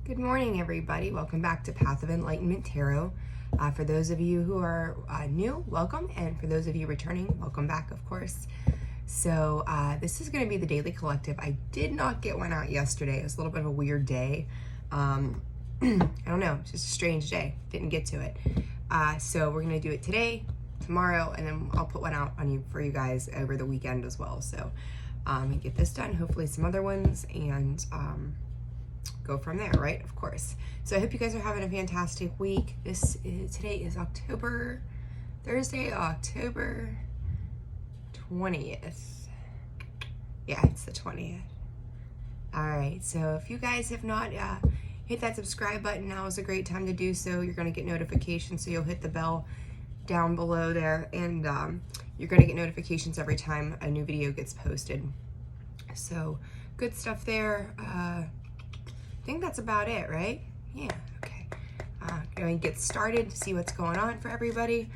Good morning, everybody. Welcome back to Path of Enlightenment Tarot. For those of you who are new, welcome. And for those of you returning, welcome back, of course. So this is going to be the daily collective. I did not get one out yesterday. It was a little bit of a weird day. I don't know. It's just a strange day. Didn't get to it. So we're going to do it today, tomorrow, and then I'll put one out for you guys over the weekend as well. So get this done, hopefully some other ones, and go from there, right? Of course. So I hope you guys are having a fantastic week. Today is Thursday, October 20th. Yeah, it's the 20th. All right, so if you guys have not hit that subscribe button, now is a great time to do so. You're going to get notifications, so you'll hit the bell down below there, and you're going to get notifications every time a new video gets posted. So good stuff there. I think that's about it, right? Yeah, okay. Going to get started to see what's going on for everybody.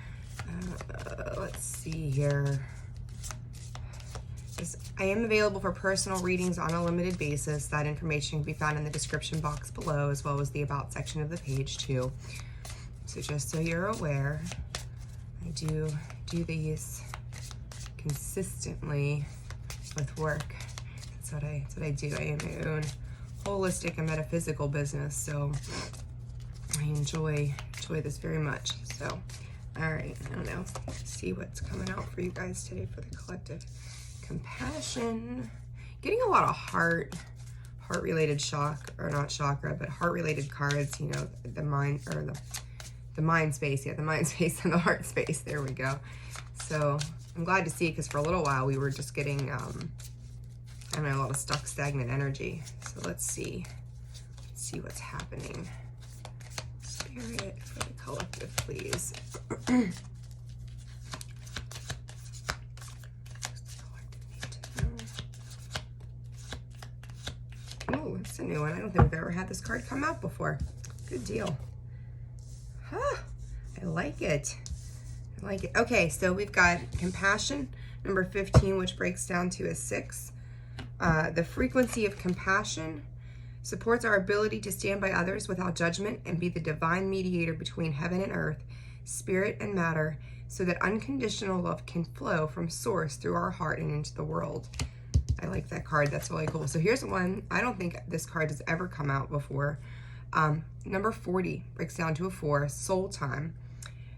Let's see here. I am available for personal readings on a limited basis. That information can be found in the description box below, as well as the About section of the page too. So just so you're aware, I do these consistently with work. That's what I do. I am my own holistic and metaphysical business, so I enjoy this very much. So all right, I don't know, see what's coming out for you guys today for the collective. Compassion, getting a lot of heart related not chakra, but heart related cards. You know, the mind, or the mind space. Yeah, the mind space and the heart space. There we go. So I'm glad to see it, because for a little while we were just getting I don't know, a lot of stuck, stagnant energy. So let's see what's happening. Spirit for the collective, please. Oh, it's a new one. I don't think we've ever had this card come out before. Good deal. Huh, I like it. I like it. Okay, so we've got compassion, number 15, which breaks down to a 6. The frequency of compassion supports our ability to stand by others without judgment and be the divine mediator between heaven and earth, spirit and matter, so that unconditional love can flow from source through our heart and into the world. I like that card. That's really cool. So here's one. I don't think this card has ever come out before. Number 40 breaks down to a 4, soul time.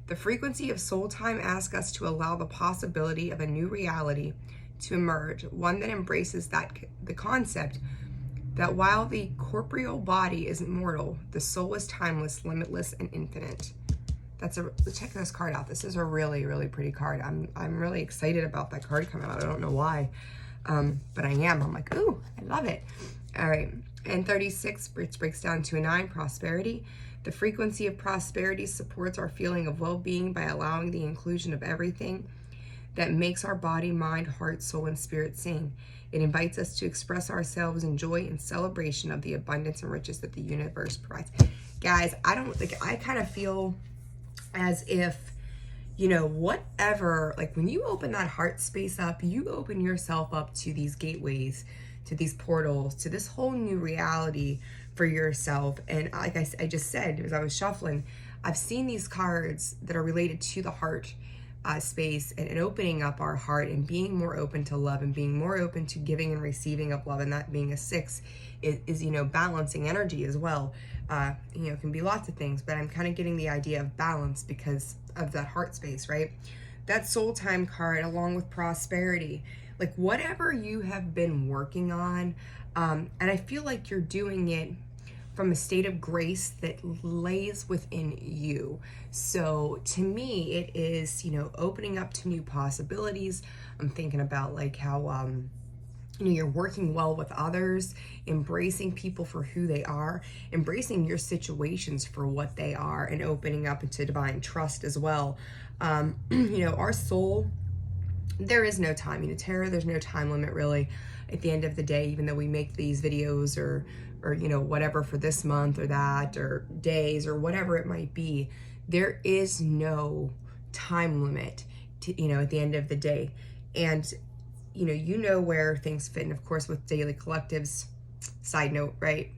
The frequency of soul time asks us to allow the possibility of a new reality to emerge, one that embraces the concept that while the corporeal body is mortal, the soul is timeless, limitless, and infinite. Check this card out. This is a really, really pretty card. I'm really excited about that card coming out. I don't know why, but I am. I'm like, ooh, I love it. All right, and 36 breaks down to a 9, prosperity. The frequency of prosperity supports our feeling of well-being by allowing the inclusion of everything that makes our body, mind, heart, soul, and spirit sing. It invites us to express ourselves in joy and celebration of the abundance and riches that the universe provides. Guys, I kind of feel as if, you know, whatever, like when you open that heart space up, you open yourself up to these gateways, to these portals, to this whole new reality for yourself. And like I just said, as I was shuffling, I've seen these cards that are related to the heart space and opening up our heart and being more open to love and being more open to giving and receiving of love. And that being a 6 is you know, balancing energy as well. You know, it can be lots of things, but I'm kind of getting the idea of balance because of that heart space, right? That soul time card, along with prosperity, like whatever you have been working on, and I feel like you're doing it from a state of grace that lays within you. So to me, it is, you know, opening up to new possibilities. I'm thinking about like how, you know, you're working well with others, embracing people for who they are, embracing your situations for what they are, and opening up into divine trust as well. You know, our soul, there is no time, you know, tarot, there's no time limit really at the end of the day, even though we make these videos or you know, whatever for this month or that, or days or whatever it might be, there is no time limit to, you know, at the end of the day. And you know where things fit. And of course with daily collectives, side note, right?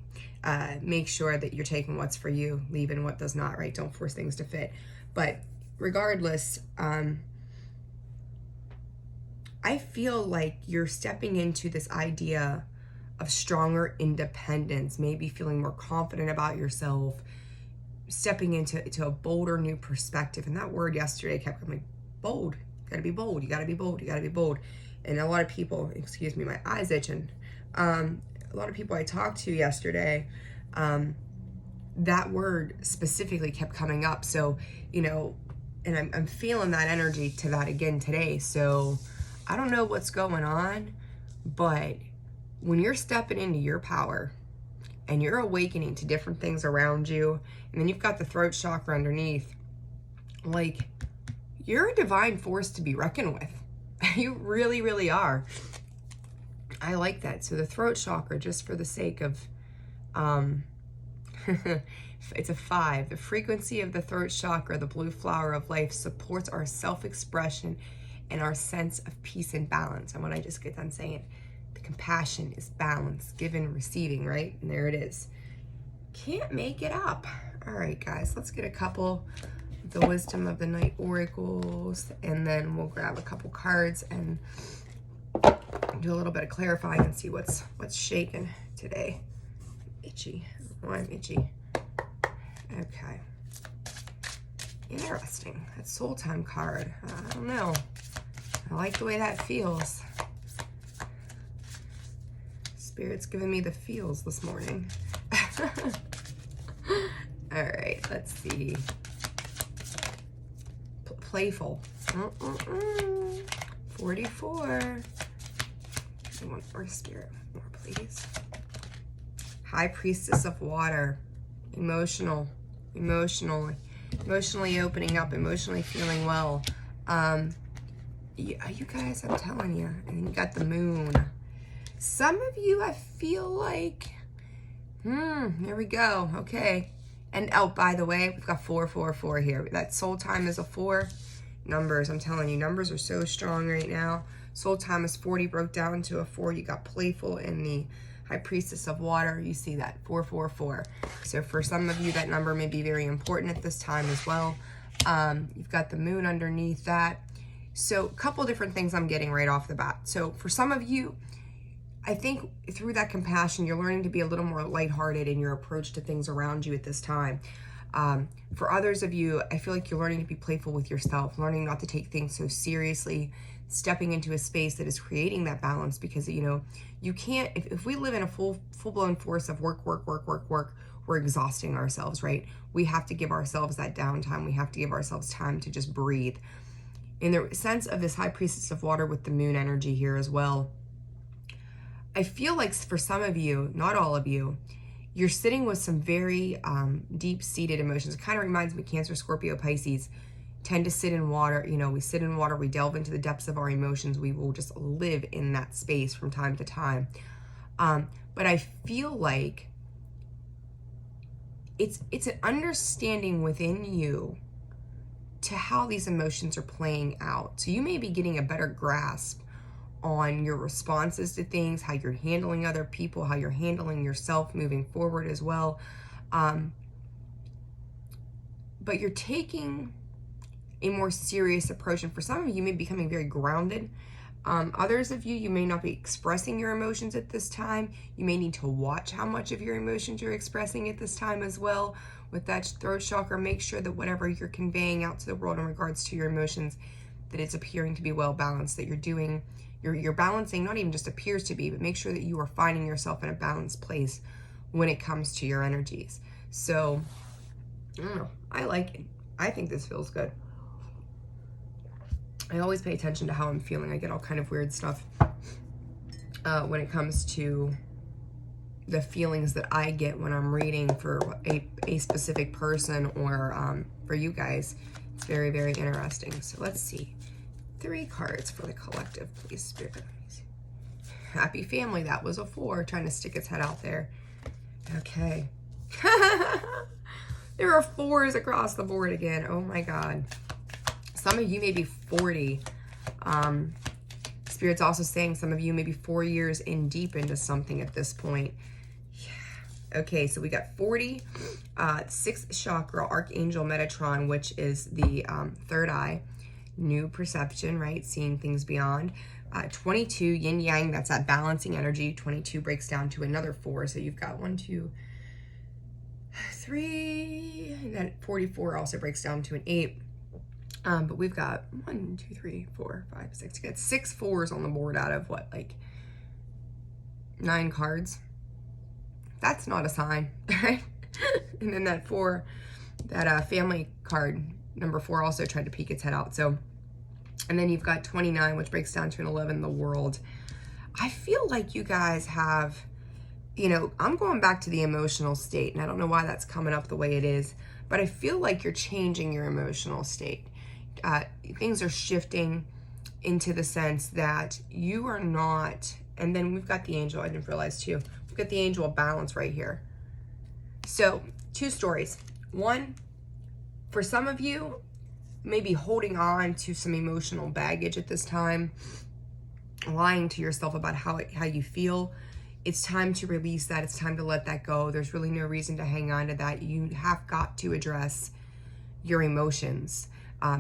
make sure that you're taking what's for you, leaving what does not, right? Don't force things to fit. But regardless, I feel like you're stepping into this idea of stronger independence, maybe feeling more confident about yourself, stepping into a bolder new perspective. And that word yesterday kept coming, bold. You gotta be bold, you gotta be bold, you gotta be bold. And a lot of people, excuse me, my eye's itching. A lot of people I talked to yesterday, that word specifically kept coming up. So, you know, and I'm feeling that energy to that again today. So I don't know what's going on, but when you're stepping into your power and you're awakening to different things around you, and then you've got the throat chakra underneath, like, you're a divine force to be reckoned with. You really, really are. I like that. So the throat chakra, just for the sake of, it's a 5. The frequency of the throat chakra, the blue flower of life, supports our self-expression and our sense of peace and balance. And when I just get done saying, the compassion is balance, giving, receiving, right? And there it is. Can't make it up. All right, guys, let's get a couple of the wisdom of the night oracles, and then we'll grab a couple cards and do a little bit of clarifying and see what's shaking today. Itchy. Oh, I'm itchy. Okay. Interesting. That soul time card. I don't know. I like the way that feels. Spirit's giving me the feels this morning. All right, let's see. Playful. 44. I want more spirit. More, please. High Priestess of Water. Emotionally opening up, emotionally feeling well. You guys, I'm telling you. And then you got the moon. Some of you, I feel like, there we go. Okay. And oh, by the way, we've got 444 here. That soul time is a 4. Numbers, I'm telling you, numbers are so strong right now. Soul time is 40, broke down to a 4. You got playful in the High Priestess of Water. You see that, 444. So for some of you, that number may be very important at this time as well. You've got the moon underneath that. So a couple different things I'm getting right off the bat. So for some of you, I think through that compassion, you're learning to be a little more lighthearted in your approach to things around you at this time. For others of you, I feel like you're learning to be playful with yourself, learning not to take things so seriously, stepping into a space that is creating that balance, because, you know, you can't, if we live in a full-blown force of work, we're exhausting ourselves, right? We have to give ourselves that downtime. We have to give ourselves time to just breathe. In the sense of this High Priestess of Water with the moon energy here as well, I feel like for some of you, not all of you, you're sitting with some very deep-seated emotions. It kind of reminds me of Cancer, Scorpio, Pisces tend to sit in water. You know, we sit in water, we delve into the depths of our emotions. We will just live in that space from time to time. But I feel like it's an understanding within you to how these emotions are playing out. So you may be getting a better grasp on your responses to things, how you're handling other people, how you're handling yourself moving forward as well. But you're taking a more serious approach. And for some of you, you may be becoming very grounded. Others of you, you may not be expressing your emotions at this time. You may need to watch how much of your emotions you're expressing at this time as well. With that throat chakra, make sure that whatever you're conveying out to the world in regards to your emotions, that it's appearing to be well balanced, that you're doing, you're balancing, not even just appears to be, but make sure that you are finding yourself in a balanced place when it comes to your energies. So, I don't know, I like it. I think this feels good. I always pay attention to how I'm feeling. I get all kind of weird stuff when it comes to the feelings that I get when I'm reading for a specific person or for you guys. It's very, very interesting. So let's see. 3 cards for the collective, please, Spirit. Happy family. That was a 4, trying to stick its head out there. Okay. There are 4s across the board again. Oh my God. Some of you may be 40. Spirit's also saying some of you may be 4 years in deep into something at this point. Yeah. Okay, so we got 40, 6th chakra, Archangel Metatron, which is the third eye, new perception, right? Seeing things beyond. 22, yin yang, that's that balancing energy. 22 breaks down to another 4. So you've got 1, 2, 3, and then 44 also breaks down to an 8. But we've got 1, 2, 3, 4, 5, 6. You got 6 4s on the board out of what, like 9 cards? That's not a sign, right? And then that 4, that family card, number 4, also tried to peek its head out. So, and then you've got 29, which breaks down to an 11, the world. I feel like you guys have, you know, I'm going back to the emotional state, and I don't know why that's coming up the way it is, but I feel like you're changing your emotional state. Things are shifting into the sense that you are not, and then we've got the angel, I didn't realize too, we've got the angel of balance right here. So 2 stories. One, for some of you, maybe holding on to some emotional baggage at this time, lying to yourself about how you feel. It's time to release that. It's time to let that go. There's really no reason to hang on to that. You have got to address your emotions.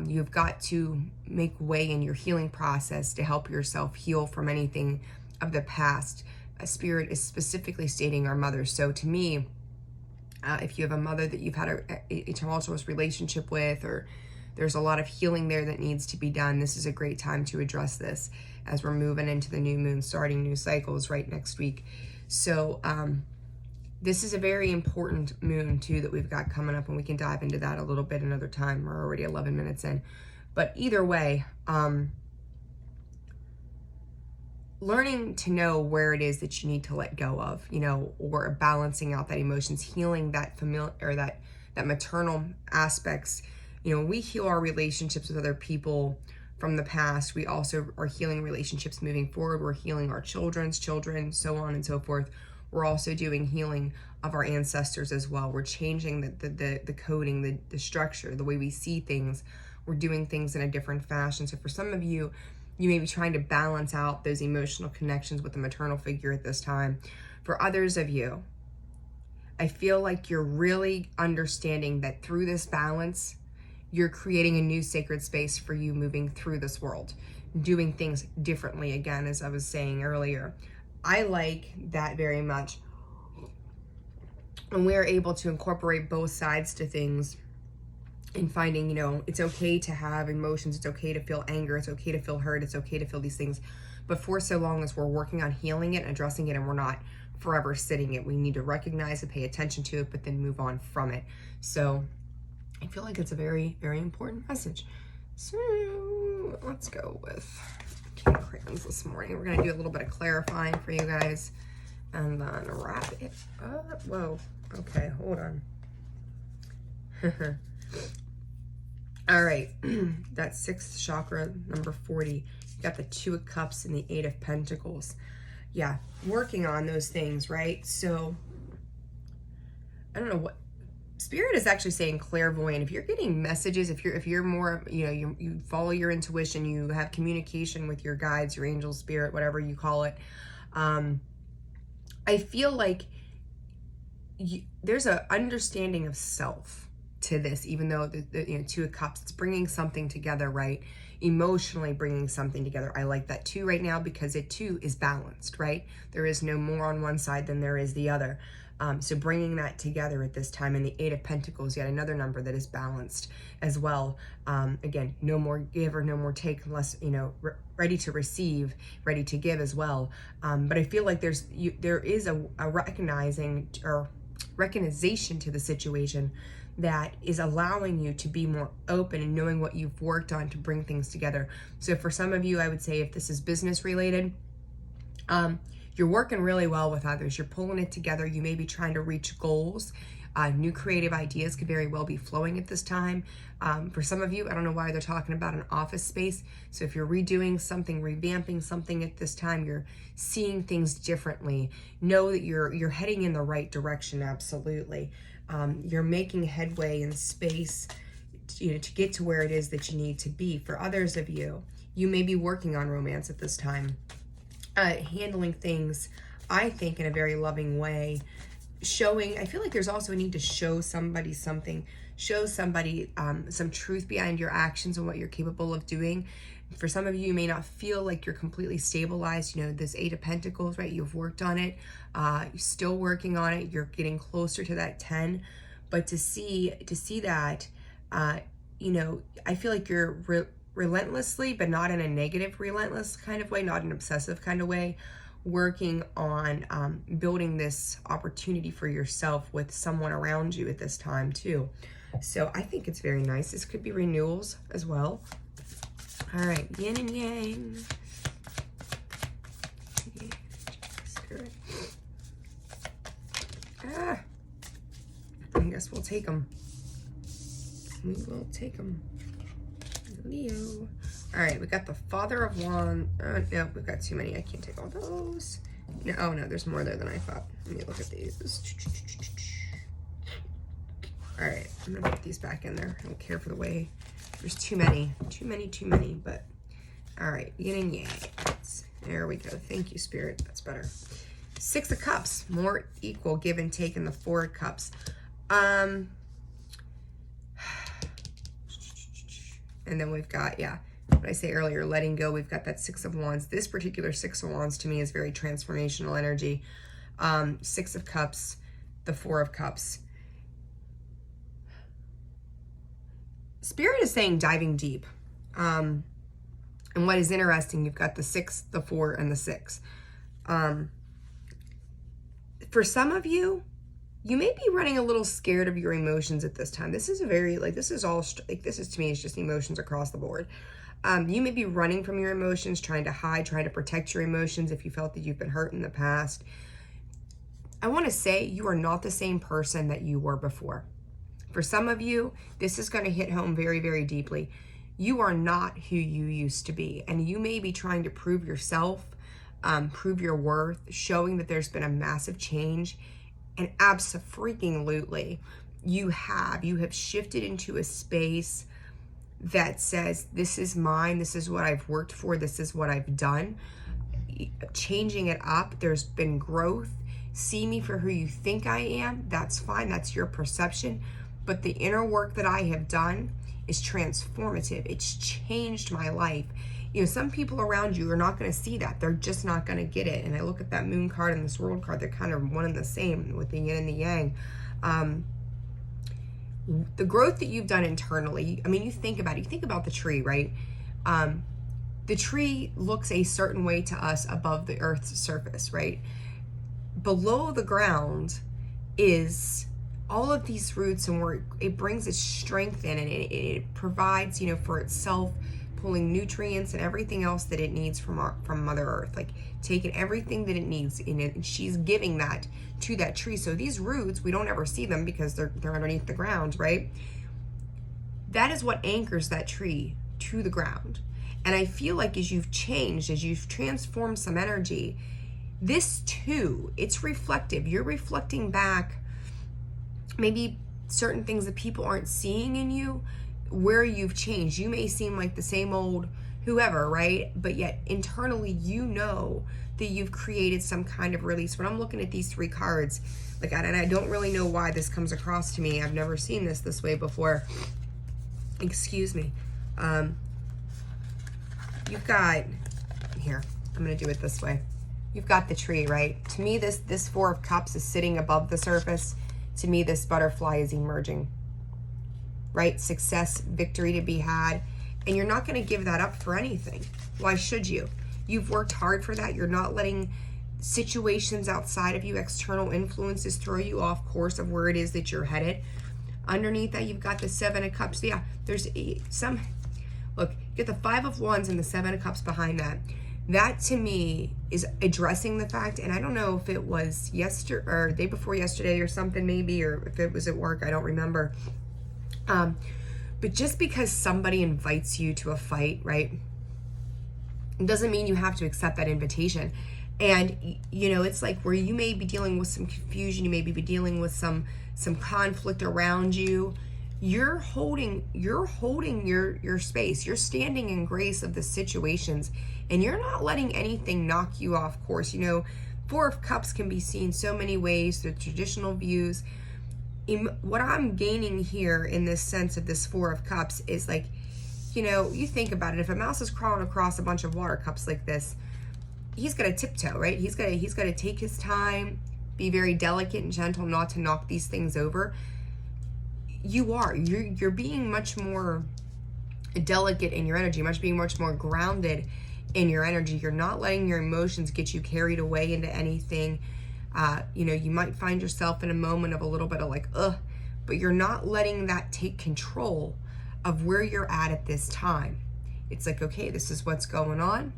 You've got to make way in your healing process to help yourself heal from anything of the past. A spirit is specifically stating our mothers. So to me, if you have a mother that you've had a tumultuous relationship with, or there's a lot of healing there that needs to be done, this is a great time to address this as we're moving into the new moon, starting new cycles right next week. So this is a very important moon too that we've got coming up, and we can dive into that a little bit another time. We're already 11 minutes in. But either way, learning to know where it is that you need to let go of, you know, or balancing out that emotions, healing that familiar, or that maternal aspects. You know, when we heal our relationships with other people from the past, we also are healing relationships moving forward. We're healing our children's children, so on and so forth. We're also doing healing of our ancestors as well. We're changing the coding, the structure, the way we see things. We're doing things in a different fashion. So for some of you, you may be trying to balance out those emotional connections with the maternal figure at this time. For others of you, I feel like you're really understanding that through this balance, you're creating a new sacred space for you moving through this world, doing things differently again, as I was saying earlier. I like that very much. When we're able to incorporate both sides to things and finding, you know, it's okay to have emotions, it's okay to feel anger, it's okay to feel hurt, it's okay to feel these things. But for so long as we're working on healing it and addressing it, and we're not forever sitting it, we need to recognize it, pay attention to it, but then move on from it. So I feel like it's a very, very important message. So let's go with King of Crayons this morning. We're going to do a little bit of clarifying for you guys and then wrap it up. Whoa. Okay, hold on. All right. That's 6th chakra, number 40. You got the 2 of Cups and the 8 of Pentacles. Yeah, working on those things, right? So I don't know what Spirit is actually saying clairvoyant. If you're getting messages, if you're more, you know, you follow your intuition, you have communication with your guides, your angels, spirit, whatever you call it. I feel like there's an understanding of self to this, even though the 2 of Cups, it's bringing something together, right? Emotionally bringing something together. I like that too right now, because it too is balanced, right? There is no more on one side than there is the other. So bringing that together at this time, and the 8 of Pentacles, yet another number that is balanced as well. Again, no more give or no more take, unless, you know, ready to receive, ready to give as well. But I feel like there is a recognizing or recognition to the situation that is allowing you to be more open and knowing what you've worked on to bring things together. So for some of you, I would say if this is business related, you're working really well with others. You're pulling it together. You may be trying to reach goals. New creative ideas could very well be flowing at this time. For some of you, I don't know why they're talking about an office space. So if you're redoing something, revamping something at this time, you're seeing things differently. Know that you're heading in the right direction, absolutely. You're making headway in space, to get to where it is that you need to be. For others of you, you may be working on romance at this time. Handling things, I think, in a very loving way, showing, I feel like there's also a need to show somebody something, show somebody some truth behind your actions and what you're capable of doing. For some of you, you may not feel like you're completely stabilized. You know, this Eight of Pentacles, right? You've worked on it. You're still working on it. You're getting closer to that 10. But to see that, you know, I feel like you're relentlessly, but not in a negative relentless kind of way, not an obsessive kind of way, working on building this opportunity for yourself with someone around you at this time too. So I think it's very nice. This could be renewals as well. All right, yin and yang. Spirit. I guess we'll take them. We will take them. Leo. All right, we got the Father of Wands. No, we've got too many. I can't take all those. No, oh no, there's more there than I thought. Let me look at these. All right, I'm gonna put these back in there. I don't care for the way. There's too many, but all right, yin and yang. There we go. Thank you, Spirit. That's better. Six of Cups, more equal give and take in the Four of Cups. And then we've got, yeah, what I say earlier, letting go. We've got that Six of Wands. This particular Six of Wands to me is very transformational energy. Six of Cups, the Four of Cups. Spirit is saying diving deep. And what is interesting, you've got the 6, the 4, and the 6. For some of you, you may be running a little scared of your emotions at this time. This is a very, like, this is all, like, this is to me, it's just emotions across the board. You may be running from your emotions, trying to hide, trying to protect your emotions if you felt that you've been hurt in the past. I want to say you are not the same person that you were before. For some of you, this is going to hit home very, very deeply. You are not who you used to be, and you may be trying to prove yourself, prove your worth, showing that there's been a massive change, and abso-freaking-lutely, you have shifted into a space that says, this is mine, this is what I've worked for, this is what I've done. Changing it up, there's been growth. See me for who you think I am, that's fine, that's your perception. But the inner work that I have done is transformative. It's changed my life. You know, some people around you are not going to see that. They're just not going to get it. And I look at that Moon card and this World card, they're kind of one and the same with the yin and the yang. The growth that you've done internally, I mean, you think about the tree, right? The tree looks a certain way to us above the earth's surface, right? Below the ground is all of these roots, and where it brings its strength in, and it provides, you know, for itself, pulling nutrients and everything else that it needs from Mother Earth, like taking everything that it needs in it, and she's giving that to that tree. So these roots, we don't ever see them because they're underneath the ground, right? That is what anchors that tree to the ground. And I feel like as you've changed, as you've transformed some energy, this too, it's reflective. You're reflecting back maybe certain things that people aren't seeing in you, where you've changed. You may seem like the same old whoever, right? But yet internally, you know that you've created some kind of release. When I'm looking at these 3 cards, like, and I don't really know why this comes across to me. I've never seen this way before. Excuse me. You've got, here, I'm going to do it this way. You've got the tree, right? To me, this 4 of Cups is sitting above the surface. To me, this butterfly is emerging, right? Success, victory to be had. And you're not going to give that up for anything. Why should you? You've worked hard for that. You're not letting situations outside of you, external influences, throw you off course of where it is that you're headed. Underneath that, you've got the 7 of Cups. Yeah, there's some, look, you get the 5 of Wands and the 7 of Cups behind that. That to me is addressing the fact, and I don't know if it was yesterday or day before yesterday or something maybe, or if it was at work, I don't remember. But just because somebody invites you to a fight, right, it doesn't mean you have to accept that invitation. And, you know, it's like where you may be dealing with some confusion, you may be dealing with some conflict around you. You're holding your space. You're standing in grace of the situations, and you're not letting anything knock you off course. You know, Four of Cups can be seen so many ways, the traditional views. What I'm gaining here in this sense of this Four of Cups is like, you know, you think about it. If a mouse is crawling across a bunch of water cups like this, he's got to tiptoe, right? He's got to take his time, be very delicate and gentle, not to knock these things over. You're being much more delicate in your energy, being much more grounded in your energy. You're not letting your emotions get you carried away into anything. You know, you might find yourself in a moment of a little bit of like, but you're not letting that take control of where you're at this time. It's like, okay, this is what's going on.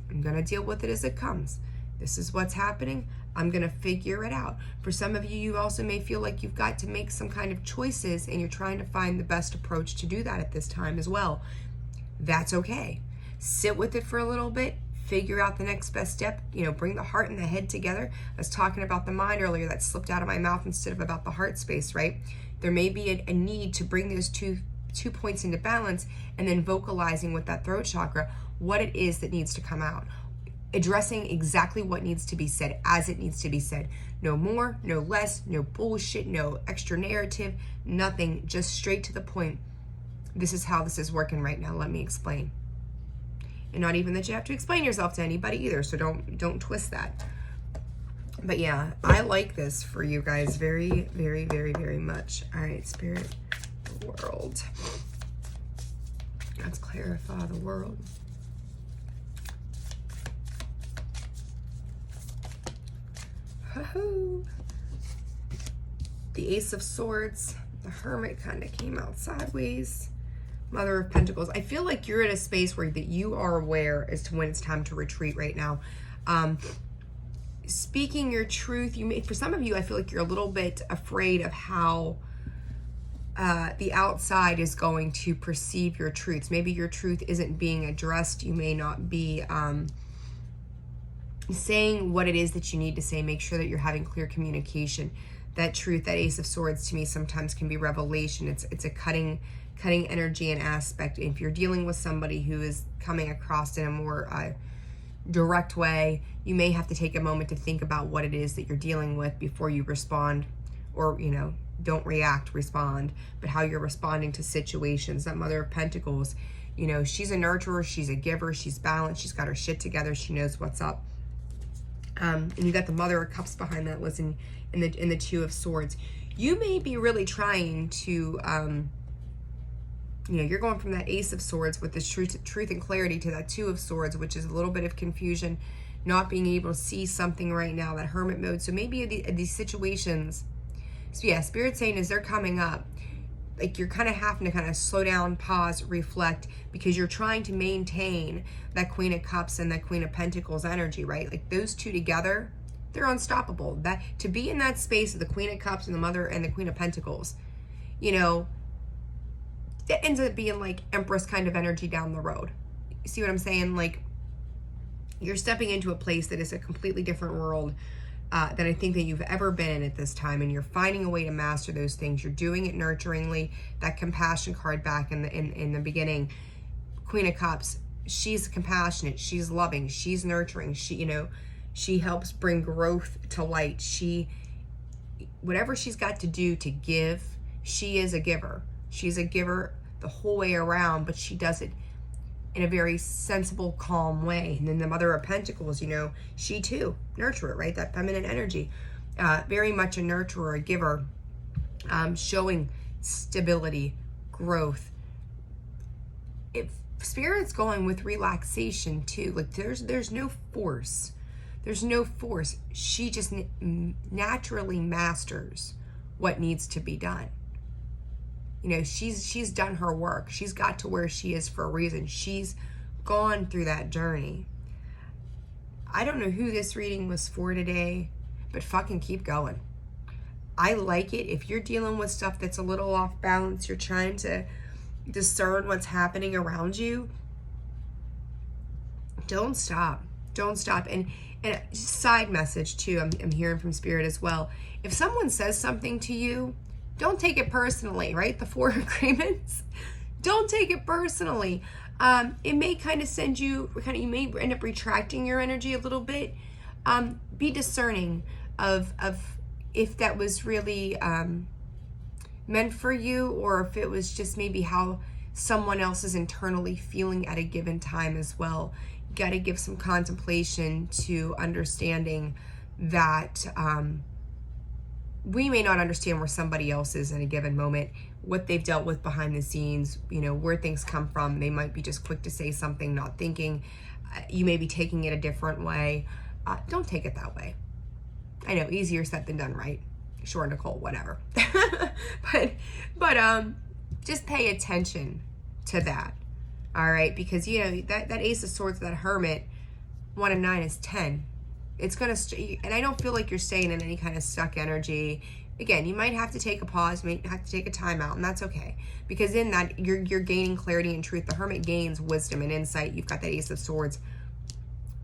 I'm going to deal with it as it comes. This is what's happening. I'm going to figure it out. For some of you, you also may feel like you've got to make some kind of choices and you're trying to find the best approach to do that at this time as well. That's okay. Sit with it for a little bit. Figure out the next best step. You know, bring the heart and the head together. I was talking about the mind earlier. That slipped out of my mouth instead of about the heart space, right? There may be a need to bring those two points into balance, and then vocalizing with that throat chakra what it is that needs to come out. Addressing exactly what needs to be said as it needs to be said. No more, no less, no bullshit, no extra narrative, nothing, just straight to the point. This is how this is working right now. Let me explain. And not even that you have to explain yourself to anybody either, so don't twist that. But yeah, I like this for you guys very, very, very, very much. All right, Spirit, the world. Let's clarify the world. The Ace of Swords, the Hermit kind of came out sideways. Mother of Pentacles. I feel like you're in a space where that you are aware as to when it's time to retreat right now. Speaking your truth, for some of you, I feel like you're a little bit afraid of how the outside is going to perceive your truths. Maybe your truth isn't being addressed. You may not be saying what it is that you need to say. Make sure that you're having clear communication. That truth, that Ace of Swords, to me sometimes can be revelation. It's a cutting energy and aspect. If you're dealing with somebody who is coming across in a more direct way, you may have to take a moment to think about what it is that you're dealing with before you respond, or, you know, don't react, respond, but how you're responding to situations. That Mother of Pentacles, you know, she's a nurturer, she's a giver, she's balanced, she's got her shit together, she knows what's up. And you got the Mother of Cups behind that, listen, in the Two of Swords. You may be really trying to, you know, you're going from that Ace of Swords with this truth and clarity to that Two of Swords, which is a little bit of confusion, not being able to see something right now, that Hermit mode. So maybe these situations, so yeah, Spirit's saying as they're coming up, like you're kind of having to kind of slow down, pause, reflect, because you're trying to maintain that Queen of Cups and that Queen of Pentacles energy, right? Like those two together, they're unstoppable. That to be in that space of the Queen of Cups and the Mother and the Queen of Pentacles, you know, it ends up being like Empress kind of energy down the road. You see what I'm saying? Like you're stepping into a place that is a completely different world than I think that you've ever been in at this time, and you're finding a way to master those things. You're doing it nurturingly. That compassion card back in the beginning, Queen of Cups, she's compassionate, she's loving, she's nurturing, she, you know, she helps bring growth to light. Whatever she's got to do to give, she is a giver. She's a giver the whole way around, but she does it in a very sensible, calm way. And then the Mother of Pentacles, you know, she too, nurturer, right? That feminine energy, very much a nurturer, a giver, showing stability, growth. If Spirit's going with relaxation too, like there's no force. There's no force. She just naturally masters what needs to be done. You know, she's done her work. She's got to where she is for a reason. She's gone through that journey. I don't know who this reading was for today, but fucking keep going. I like it. If you're dealing with stuff that's a little off balance, you're trying to discern what's happening around you, don't stop. Don't stop. And side message too, I'm hearing from Spirit as well. If someone says something to you, don't take it personally, right? The 4 agreements. Don't take it personally. It may kind of send you, you may end up retracting your energy a little bit. be discerning of if that was really meant for you, or if it was just maybe how someone else is internally feeling at a given time as well. You got to give some contemplation to understanding that we may not understand where somebody else is in a given moment, what they've dealt with behind the scenes, where things come from. They might be just quick to say something, not thinking. You may be taking it a different way. Don't take it that way. I know, easier said than done, right? Sure, Nicole, whatever. but just pay attention to that. All right, because that Ace of Swords, that Hermit, 1 and 9 is 10. It's gonna, and I don't feel like you're staying in any kind of stuck energy. Again, you might have to take a pause, might have to take a time out, and that's okay. Because in that, you're gaining clarity and truth. The Hermit gains wisdom and insight. You've got that Ace of Swords.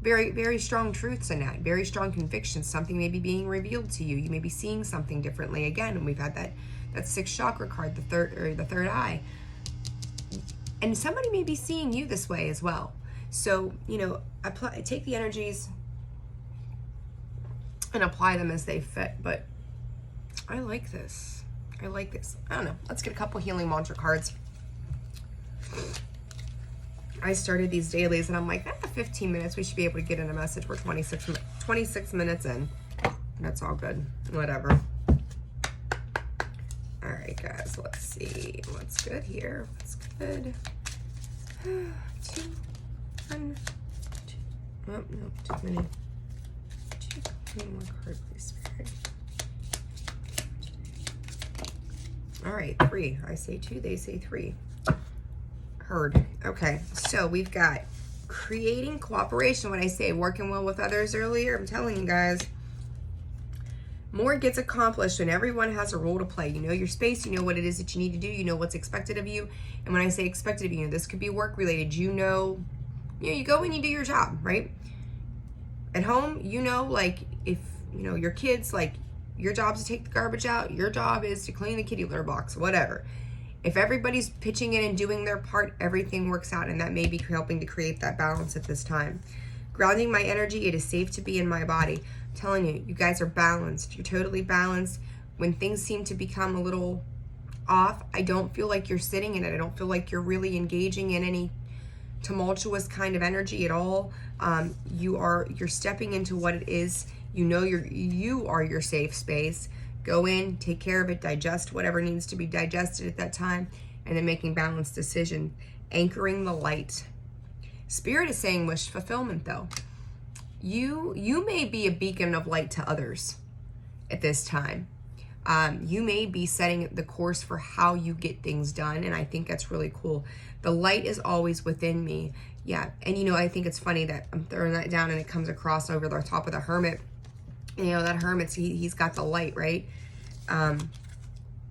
Very, very strong truths in that. Very strong convictions. Something may be being revealed to you. You may be seeing something differently again. And we've had that 6th chakra card, the third eye. And somebody may be seeing you this way as well. So, take the energies and apply them as they fit. But I like this. I like this. I don't know. Let's get a couple healing mantra cards. I started these dailies and I'm like, 15 minutes. We should be able to get in a message. We're 26 minutes in. That's all good. Whatever. All right, guys. Let's see what's good here. What's good? 2, 1, 2. Oh, no, too many. 2, 1 more card, please, Spirit. All right, 3. I say 2, they say 3. Heard. Okay, so we've got creating cooperation. When I say working well with others earlier, I'm telling you guys, more gets accomplished when everyone has a role to play. You know your space, you know what it is that you need to do, you know what's expected of you. And when I say expected of you, this could be work related. You go and you do your job, right? At home, like if your kids, like your job is to take the garbage out, your job is to clean the kitty litter box, whatever. If everybody's pitching in and doing their part, everything works out, and that may be helping to create that balance at this time. Grounding my energy, it is safe to be in my body. I'm telling you, you guys are balanced. You're totally balanced. When things seem to become a little off, I don't feel like you're sitting in it. I don't feel like you're really engaging in any tumultuous kind of energy at all. You're stepping into what it is. You are your safe space. Go in, take care of it, digest whatever needs to be digested at that time, and then making balanced decision, anchoring the light. Spirit is saying wish fulfillment, though. You may be a beacon of light to others at this time. You may be setting the course for how you get things done, and I think that's really cool. The light is always within me. Yeah, and I think it's funny that I'm throwing that down and it comes across over the top of the Hermit. That Hermit's, he's got the light, right?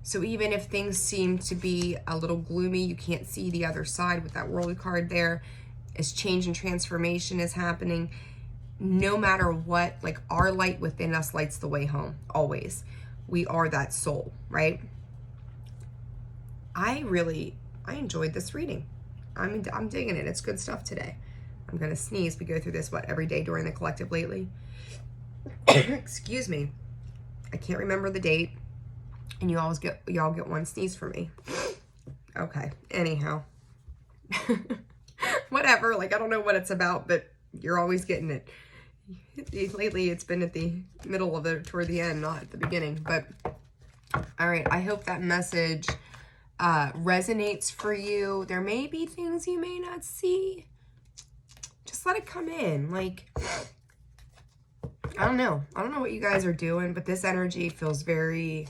So even if things seem to be a little gloomy, you can't see the other side with that World card there, as change and transformation is happening, no matter what, like our light within us lights the way home, always. We are that soul, right? I enjoyed this reading. I'm digging it. It's good stuff today. I'm going to sneeze. We go through this, every day during the collective lately. Excuse me. I can't remember the date, and y'all get one sneeze from me. Okay. Anyhow, whatever. Like, I don't know what it's about, but you're always getting it. Lately, it's been at the middle of it, toward the end, not at the beginning. But all right. I hope that message resonates for you. There may be things you may not see. Just let it come in. Like, I don't know what you guys are doing, but this energy feels very,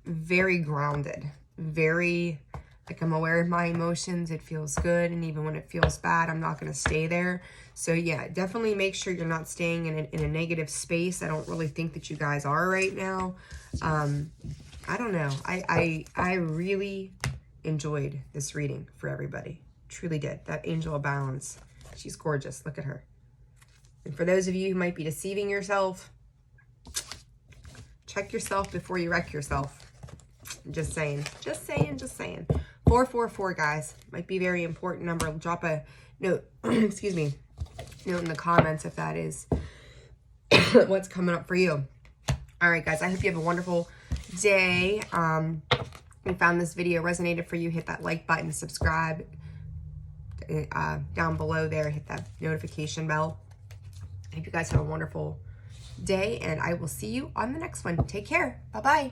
very grounded. Very, like, I'm aware of my emotions. It feels good. And even when it feels bad, I'm not going to stay there. So yeah, definitely make sure you're not staying in a negative space. I don't really think that you guys are right now. I don't know. I really enjoyed this reading for everybody. Truly did. That angel of balance. She's gorgeous. Look at her. And for those of you who might be deceiving yourself, check yourself before you wreck yourself. Just saying. Just saying. Just saying. 444, guys. Might be a very important number. Drop a note. Excuse me. Note in the comments if that is what's coming up for you. All right, guys, I hope you have a wonderful day. If you found this video resonated for you, hit that like button, subscribe down below there, hit that notification bell. I hope you guys have a wonderful day, and I will see you on the next one. Take care. Bye-bye.